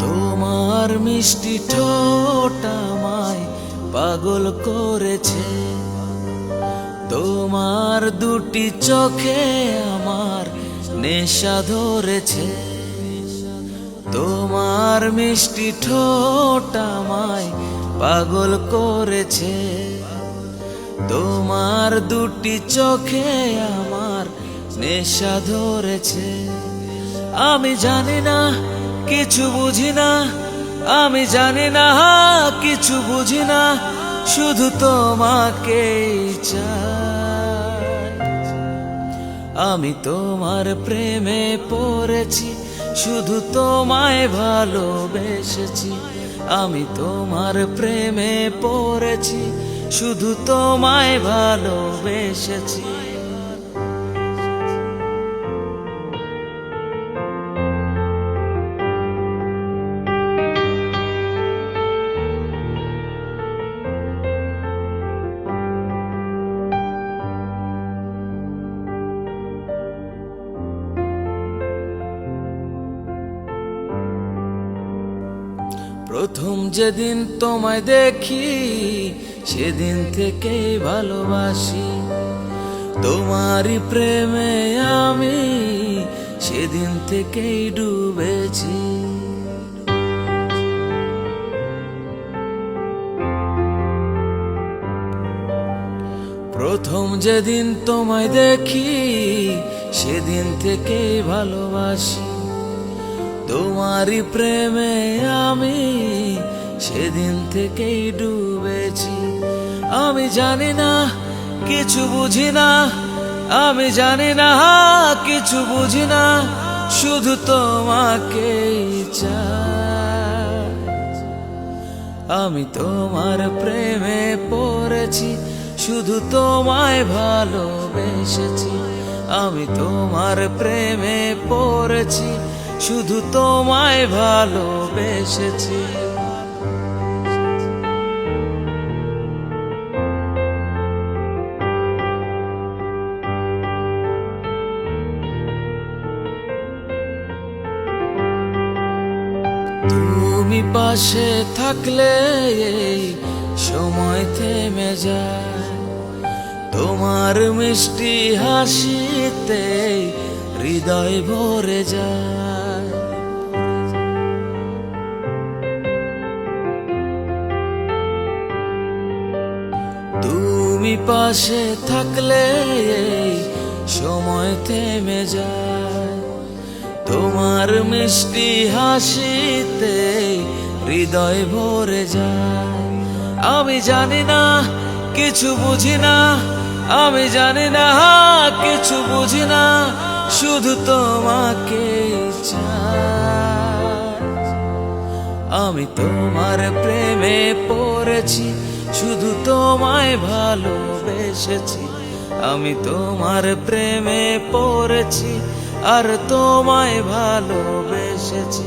তোমার মিষ্টি ঠোঁট আমায় পাগল করেছে, তোমার দুটি চোখে আমার নেশা ধরেছে। তোমার মিষ্টি ঠোঁট আমায় পাগল করেছে, তোমার দুটি চোখে আমার নেশা ধরেছে। আমি জানি না, কিছু বুঝি না, আমি জানি না, কিছু বুঝি না, শুধু তোমাকেই চাই। আমি তোমার প্রেমে পড়েছি, শুধু তোমায় ভালোবেসেছি। আমি তোমার প্রেমে পড়েছি, শুধু তোমায় ভালোবেসেছি। প্রথম যেদিন তোমায় দেখি, সেদিন থেকেই ভালোবাসি। তোমারই প্রেমে আমি সেদিন থেকেই ডুবেছি। প্রথম যেদিন তোমায় দেখি, সেদিন থেকেই ভালোবাসি। তোমারই প্রেমে আমি সেদিন থেকেই ডুবেছি। আমি জানি না, কিছু বুঝি না, আমি জানি না, কিছু বুঝি না, শুধু তোমাকেই চাই। আমি তোমার প্রেমে পড়েছি, শুধু তোমায় ভালোবেসেছি। আমি তোমার প্রেমে পড়েছি, শুধু তোমায় ভালোবেসেছি। তুমি পাশে থাকলে এই সময় থেমে যায়, তোমার মিষ্টি হাসিতে হৃদয় ভরে যায়। তুমি পাশে থাকলে এই সময় থেমে যায়, তোমার মিষ্টি হাসিতে হৃদয় ভরে যায়। আমি জানি না, কিছু বুঝি না, আমি জানি না, কিছু বুঝি না, শুধু তোমাকে চাই। আমি তোমার প্রেমে পড়েছি, শুধু তোমায় ভালোবেসেছি। আমি তোমার প্রেমে পড়েছি, আর তোমায় ভালোবেসেছি।